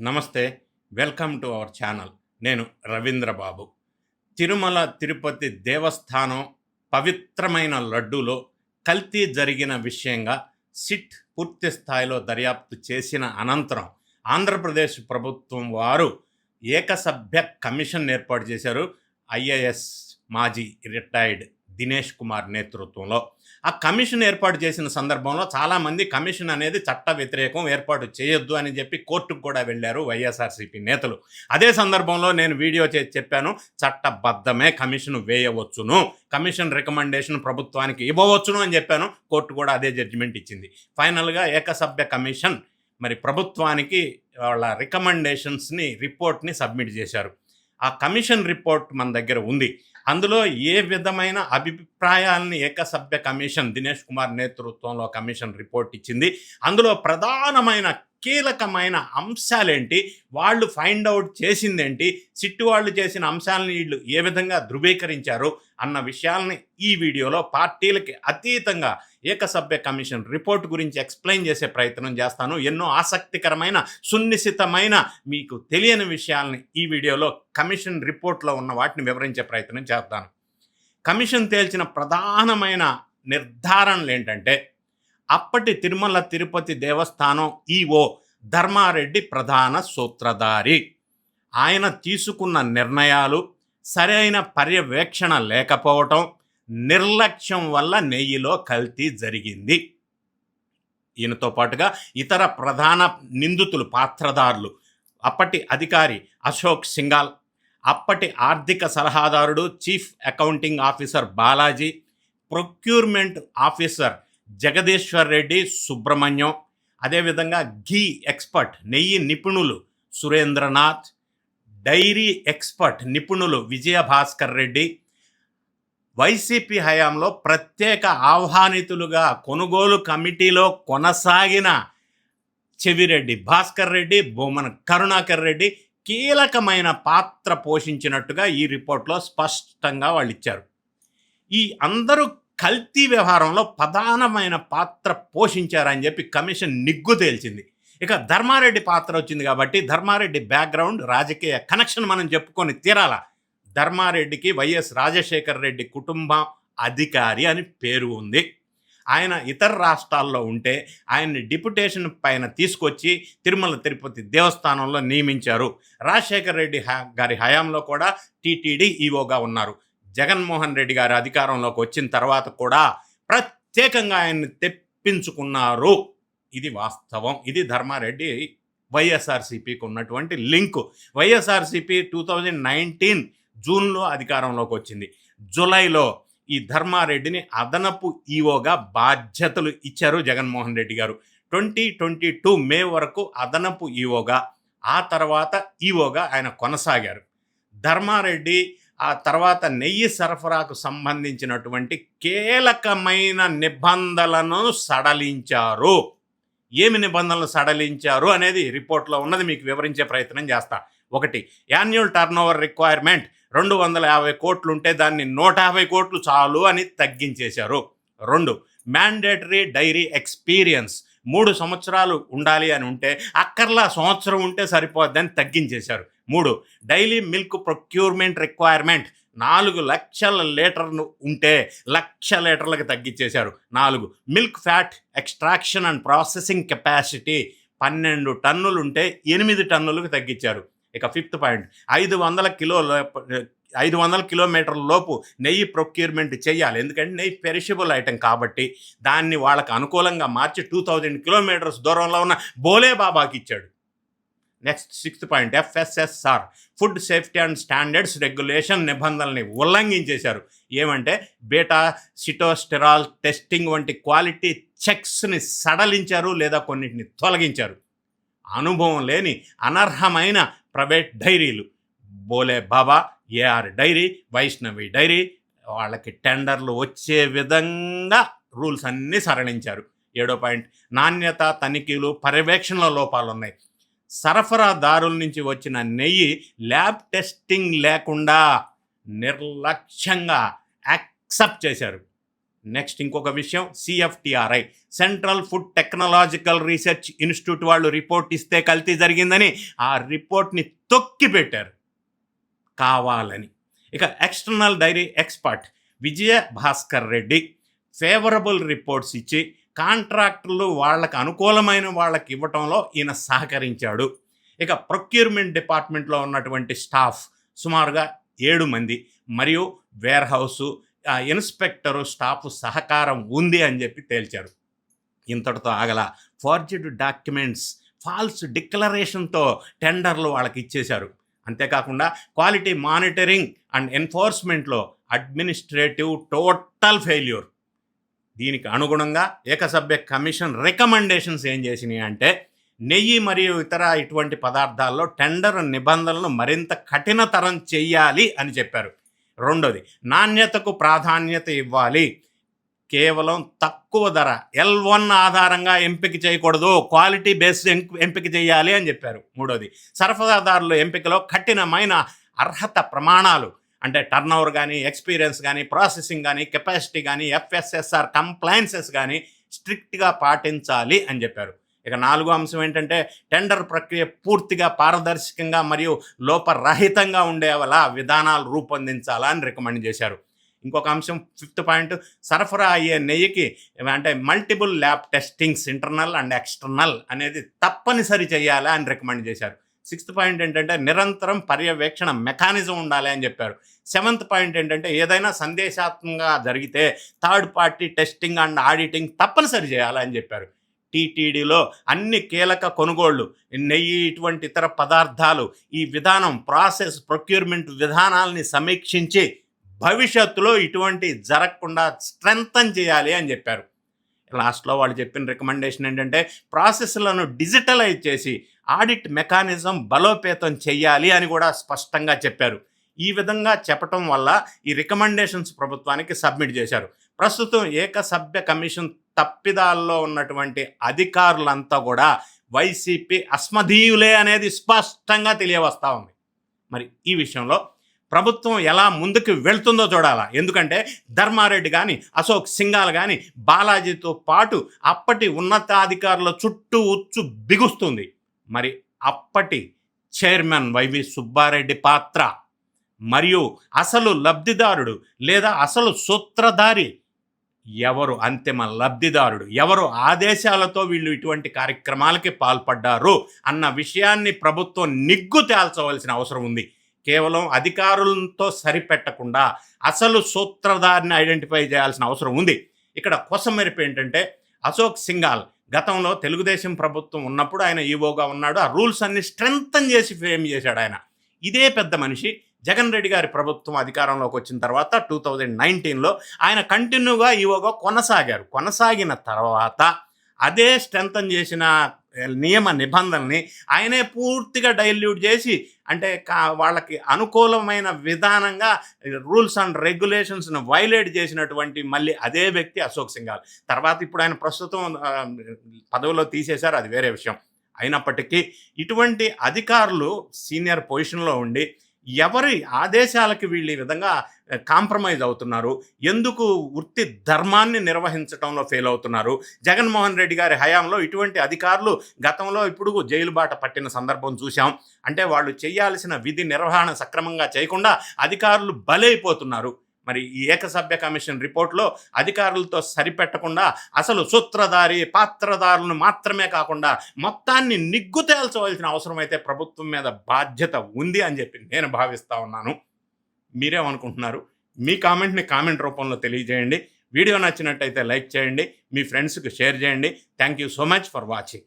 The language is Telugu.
నమస్తే. Welcome to our channel. నేను రవీంద్ర బాబు. తిరుమల తిరుపతి దేవస్థానం పవిత్రమైన లడ్డూలో కల్తీ జరిగిన విషయంగా సిట్ పూర్తి స్థాయిలో దర్యాప్తు చేసిన అనంతరం ఆంధ్రప్రదేశ్ ప్రభుత్వం వారు ఏకసభ్య కమిషన్ ఏర్పాటు చేశారు. ఐఏఎస్ మాజీ రిటైర్డ్ దినేష్ కుమార్ నేతృత్వంలో. ఆ కమిషన్ ఏర్పాటు చేసిన సందర్భంలో చాలామంది కమిషన్ అనేది చట్ట వ్యతిరేకం, ఏర్పాటు చేయొద్దు అని చెప్పి కోర్టుకు కూడా వెళ్ళారు వైఎస్ఆర్సీపీ నేతలు. అదే సందర్భంలో నేను వీడియో చేసి చెప్పాను, చట్టబద్ధమే కమిషన్ వేయవచ్చును, కమిషన్ రికమెండేషన్ ప్రభుత్వానికి ఇవ్వవచ్చును అని చెప్పాను. కోర్టు కూడా అదే జడ్జిమెంట్ ఇచ్చింది. ఫైనల్గా ఏకసభ్య కమిషన్ మరి ప్రభుత్వానికి వాళ్ళ రికమెండేషన్స్ని రిపోర్ట్ని సబ్మిట్ చేశారు. ఆ కమిషన్ రిపోర్ట్ మన దగ్గర ఉంది. అందులో ఏ విధమైన అభిప్రాయాలని ఏకసభ్య కమిషన్ దినేష్ కుమార్ నేతృత్వంలో కమిషన్ రిపోర్ట్ ఇచ్చింది. అందులో ప్రధానమైన కీలకమైన అంశాలేంటి, వాళ్ళు ఫైండ్ అవుట్ చేసిందేంటి, సిట్టు వాళ్ళు చేసిన అంశాలని వీళ్ళు ఏ విధంగా ధృవీకరించారు అన్న విషయాలని ఈ వీడియోలో పార్టీలకి అతీతంగా ఏకసభ్య కమిషన్ రిపోర్ట్ గురించి ఎక్స్ప్లెయిన్ చేసే ప్రయత్నం చేస్తాను. ఎన్నో ఆసక్తికరమైన సున్నిశితమైన మీకు తెలియని విషయాలని ఈ వీడియోలో కమిషన్ రిపోర్ట్లో ఉన్న వాటిని వివరించే ప్రయత్నం చేస్తాను. కమిషన్ తేల్చిన ప్రధానమైన నిర్ధారణలు ఏంటంటే, అప్పటి తిరుమల తిరుపతి దేవస్థానం ఈఓ ధర్మారెడ్డి ప్రధాన సూత్రధారి. ఆయన తీసుకున్న నిర్ణయాలు సరైన పర్యవేక్షణ లేకపోవటం, నిర్లక్ష్యం వల్ల నెయ్యిలో కల్తీ జరిగింది. ఈయనతో పాటుగా ఇతర ప్రధాన నిందితులు, పాత్రదారులు అప్పటి అధికారి అశోక్ సింఘాల్, అప్పటి ఆర్థిక సలహాదారుడు chief accounting officer Balaji, procurement officer Jagadishwar Reddy Subrahmanyam, అదేవిధంగా ఘీ ఎక్స్పర్ట్ నెయ్యి నిపుణులు సురేంద్రనాథ్, డైరీ ఎక్స్పర్ట్ నిపుణులు విజయభాస్కర్ రెడ్డి, వైసీపీ హయాంలో ప్రత్యేక ఆహ్వానితులుగా కొనుగోలు కమిటీలో కొనసాగిన చెవిరెడ్డి భాస్కర్ రెడ్డి, బొమ్మన కరుణాకర్ రెడ్డి కీలకమైన పాత్ర పోషించినట్టుగా ఈ రిపోర్ట్లో స్పష్టంగా వాళ్ళు ఇచ్చారు. ఈ అందరూ కల్తీ వ్యవహారంలో ప్రధానమైన పాత్ర పోషించారని చెప్పి కమిషన్ నిగ్గు తేల్చింది. ఇక ధర్మారెడ్డి పాత్ర వచ్చింది కాబట్టి ధర్మారెడ్డి బ్యాక్గ్రౌండ్, రాజకీయ కనెక్షన్ మనం చెప్పుకొని తీరాల. ధర్మారెడ్డికి వైఎస్ రాజశేఖర రెడ్డి కుటుంబం అధికారి అని పేరు ఉంది. ఆయన ఇతర రాష్ట్రాల్లో ఉంటే ఆయన్ని డిప్యుటేషన్ పైన తీసుకొచ్చి తిరుమల తిరుపతి దేవస్థానంలో నియమించారు. రాజశేఖర రెడ్డి గారి హయాంలో కూడా టీటీడీ ఈవోగా ఉన్నారు. జగన్మోహన్ రెడ్డి గారి అధికారంలోకి వచ్చిన తర్వాత కూడా ప్రత్యేకంగా ఆయన్ని తెప్పించుకున్నారు. ఇది వాస్తవం. ఇది ధర్మారెడ్డి వైఎస్ఆర్సీపీకి ఉన్నటువంటి లింకు. వైఎస్ఆర్సీపీ 2019 జూన్లో అధికారంలోకి వచ్చింది. జూలైలో ఈ ధర్మారెడ్డిని అదనపు ఈవోగా బాధ్యతలు ఇచ్చారు జగన్మోహన్ రెడ్డి గారు. 2022 మే వరకు అదనపు ఈవోగా, ఆ తర్వాత ఈవోగా ఆయన కొనసాగారు. ధర్మారెడ్డి ఆ తర్వాత నెయ్యి సరఫరాకు సంబంధించినటువంటి కీలకమైన నిబంధనలను సడలించారు. ఏమి నిబంధనలు సడలించారు అనేది రిపోర్ట్లో ఉన్నది, మీకు వివరించే ప్రయత్నం చేస్తా. 1, యాన్యువల్ టర్నోవర్ రిక్వైర్మెంట్ 250 కోట్లు ఉంటే దాన్ని 150 కోట్లు చాలు అని తగ్గించేశారు. 2, మ్యాండేటరీ డైరీ ఎక్స్పీరియన్స్ 3 సంవత్సరాలు ఉండాలి అని ఉంటే అక్కర్లా సంవత్సరం ఉంటే సరిపోద్దని తగ్గించేశారు. 3, డైలీ మిల్క్ ప్రొక్యూర్మెంట్ రిక్వైర్మెంట్ 4 లక్షల లీటర్లు ఉంటే 1,00,000 లీటర్లకు తగ్గించేశారు. 4, milk fat extraction and processing capacity 12 టన్నులు ఉంటే 8 టన్నులకు తగ్గించారు. ఇక 5th పాయింట్, 500 కిలోమీటర్ల లోపు నెయ్యి ప్రొక్యూర్మెంట్ చేయాలి. ఎందుకంటే నెయ్యి పెరిషబుల్ ఐటెం కాబట్టి దాన్ని వాళ్ళకు అనుకూలంగా మార్చి 2000 కిలోమీటర్స్ దూరంలో ఉన్న బోలే బాబాకి ఇచ్చాడు. Next 6th point, FSSR food safety and standards regulation నిబంధనల్ని ఉల్లంఘించేశారు. ఏమంటే బీటా సిటోస్టెరాల్ టెస్టింగ్ వంటి క్వాలిటీ చెక్స్ని సడలించారు లేదా కొన్నిటిని తొలగించారు. అనుభవం లేని అనర్హమైన ప్రైవేట్ డైరీలు Bhole Baba, AR dairy, Vaishnavi dairy వాళ్ళకి టెండర్లు వచ్చే విధంగా రూల్స్ అన్నీ సరళించారు. 7వ పాయింట్, నాణ్యత తనిఖీలు పర్యవేక్షణలో లోపాలు ఉన్నాయి. సరఫరాదారుల నుంచి వచ్చిన నెయ్యి ల్యాబ్ టెస్టింగ్ లేకుండా నిర్లక్ష్యంగా యాక్సెప్ట్ చేశారు. నెక్స్ట్ ఇంకొక విషయం, CFTRI central food technological research institute వాళ్ళు రిపోర్ట్ ఇస్తే కల్తీ జరిగిందని ఆ రిపోర్ట్ని తొక్కిపెట్టారు కావాలని. ఇక ఎక్స్టర్నల్ డైరీ ఎక్స్పర్ట్ విజయ భాస్కర్ రెడ్డి ఫేవరబుల్ రిపోర్ట్స్ ఇచ్చి కాంట్రాక్టర్లు వాళ్ళకి అనుకూలమైన వాళ్ళకి ఇవ్వటంలో ఈయన సహకరించాడు. ఇక ప్రొక్యూర్మెంట్ డిపార్ట్మెంట్లో ఉన్నటువంటి స్టాఫ్ సుమారుగా 7 మంది మరియు వేర్ హౌసు ఇన్స్పెక్టరు స్టాఫ్ సహకారం ఉంది అని చెప్పి తేల్చారు. ఇంతటితో ఆగల ఫార్జ్డ్ డాక్యుమెంట్స్, ఫాల్స్ డిక్లరేషన్తో టెండర్లు వాళ్ళకి ఇచ్చేశారు. అంతేకాకుండా క్వాలిటీ మానిటరింగ్ అండ్ ఎన్ఫోర్స్మెంట్లో అడ్మినిస్ట్రేటివ్ టోటల్ ఫెయిల్యూర్. దీనికి అనుగుణంగా ఏకసభ్య కమిషన్ రికమెండేషన్స్ ఏం చేసినాయి అంటే నెయ్యి మరియు ఇతర ఇటువంటి పదార్థాల్లో టెండర్ నిబంధనలను మరింత కఠినతరం చెయ్యాలి అని చెప్పారు. రెండోది, నాణ్యతకు ప్రాధాన్యత ఇవ్వాలి, కేవలం తక్కువ ధర L1 ఆధారంగా ఎంపిక చేయకూడదు, క్వాలిటీ బేస్డ్ ఎంపిక చేయాలి అని చెప్పారు. మూడోది, సరఫరాదారుల ఎంపికలో కఠినమైన అర్హత ప్రమాణాలు అంటే టర్నోవర్ కానీ, ఎక్స్పీరియన్స్ కానీ, ప్రాసెసింగ్ కానీ, కెపాసిటీ కానీ, FSSR కంప్లైన్సెస్ కానీ స్ట్రిక్ట్గా పాటించాలి అని చెప్పారు. ఇక 4వ అంశం ఏంటంటే టెండర్ ప్రక్రియ పూర్తిగా పారదర్శకంగా మరియు లోపరహితంగా ఉండేలా విధానాలు రూపొందించాలా అని రికమెండ్ చేశారు. ఇంకొక అంశం 5th పాయింట్, సరఫరా అయ్యే నెయ్యికి అంటే multiple lab testings internal and external అనేది తప్పనిసరి చేయాలా అని రికమెండ్ చేశారు. 6th పాయింట్ ఏంటంటే నిరంతరం పర్యవేక్షణ మెకానిజం ఉండాలి అని చెప్పారు. 7th పాయింట్ ఏంటంటే ఏదైనా సందేశాత్మకంగా జరిగితే third party testing and auditing తప్పనిసరి చేయాలని చెప్పారు. టీటీడీలో అన్ని కీలక కొనుగోళ్లు, నెయ్యి ఇటువంటి ఇతర పదార్థాలు ఈ విధానం ప్రాసెస్ ప్రొక్యూర్మెంట్ విధానాలని సమీక్షించి భవిష్యత్తులో ఇటువంటి జరగకుండా స్ట్రెంథన్ చేయాలి అని చెప్పారు. లాస్ట్లో వాళ్ళు చెప్పిన రికమెండేషన్ ఏంటంటే ప్రాసెస్లను డిజిటలైజ్ చేసి ఆడిట్ మెకానిజం బలోపేతం చేయాలి అని కూడా స్పష్టంగా చెప్పారు. ఈ విధంగా చెప్పటం వల్ల ఈ రికమెండేషన్స్ ప్రభుత్వానికి సబ్మిట్ చేశారు. ప్రస్తుతం ఏకసభ్య కమిషన్ తప్పిదాల్లో ఉన్నటువంటి అధికారులంతా కూడా వైసీపీ అస్మదీయులే అనేది స్పష్టంగా తెలియవస్తూ ఉంది. మరి ఈ విషయంలో ప్రభుత్వం ఎలా ముందుకు వెళ్తుందో చూడాలా. ఎందుకంటే ధర్మారెడ్డి కానీ, అశోక్ సింఘాల్ కానీ, బాలాజీతో పాటు అప్పటి ఉన్నతాధికారుల చుట్టూ ఉచ్చు బిగుస్తుంది. మరి అప్పటి చైర్మన్ వైవి సుబ్బారెడ్డి పాత్ర మరియు అసలు లబ్ధిదారుడు లేదా అసలు సూత్రధారి ఎవరు, అంతిమ లబ్ధిదారుడు ఎవరు, ఆదేశాలతో వీళ్ళు ఇటువంటి కార్యక్రమాలకి పాల్పడ్డారు అన్న విషయాన్ని ప్రభుత్వం నిగ్గు తేల్చవలసిన అవసరం ఉంది. కేవలం అధికారులతో సరిపెట్టకుండా అసలు సూత్రధారిని ఐడెంటిఫై చేయాల్సిన అవసరం ఉంది. ఇక్కడ కొసమెరుపు ఏంటంటే అశోక్ సింఘాల్ గతంలో తెలుగుదేశం ప్రభుత్వం ఉన్నప్పుడు ఆయన ఈవోగా ఉన్నాడు. ఆ రూల్స్ అన్ని స్ట్రెంథన్ చేసి ఫ్రేమ్ చేశాడు ఆయన. ఇదే పెద్ద మనిషి జగన్ రెడ్డి గారి ప్రభుత్వం అధికారంలోకి వచ్చిన తర్వాత 2019లో ఆయన కంటిన్యూగా ఈవోగా కొనసాగిన తర్వాత అదే స్ట్రెంథన్ చేసిన నియమ నిబంధనల్ని ఆయనే పూర్తిగా డైల్యూట్ చేసి అంటే వాళ్ళకి అనుకూలమైన విధానంగా రూల్స్ అండ్ రెగ్యులేషన్స్ను వైలేట్ చేసినటువంటి మళ్ళీ అదే వ్యక్తి అశోక్ సింఘాల్. తర్వాత ఇప్పుడు ఆయన ప్రస్తుతం పదవిలో తీసేశారు, అది వేరే విషయం. అయినప్పటికీ ఇటువంటి అధికారులు సీనియర్ పొజిషన్లో ఉండి ఎవరి ఆదేశాలకి వీళ్ళు ఈ విధంగా కాంప్రమైజ్ అవుతున్నారు, ఎందుకు వృత్తి ధర్మాన్ని నిర్వహించడంలో ఫెయిల్ అవుతున్నారు? జగన్మోహన్ రెడ్డి గారి హయాంలో ఇటువంటి అధికారులు గతంలో ఇప్పుడు జైలు బాట పట్టిన సందర్భం చూసాం. అంటే వాళ్ళు చేయాల్సిన విధి నిర్వహణ సక్రమంగా చేయకుండా అధికారులు బలైపోతున్నారు. మరి ఈ ఏకసభ్య కమిషన్ రిపోర్ట్లో అధికారులతో సరిపెట్టకుండా అసలు సూత్రధారి పాత్రధారులను మాత్రమే కాకుండా మొత్తాన్ని నిగ్గు తేల్చవలసిన అవసరం అయితే ప్రభుత్వం మీద బాధ్యత ఉంది అని చెప్పి నేను భావిస్తూ ఉన్నాను. మీరేమనుకుంటున్నారు? మీ కామెంట్ని కామెంట్ రూపంలో తెలియజేయండి. వీడియో నచ్చినట్టయితే లైక్ చేయండి, మీ ఫ్రెండ్స్కి షేర్ చేయండి. Thank you so much for watching.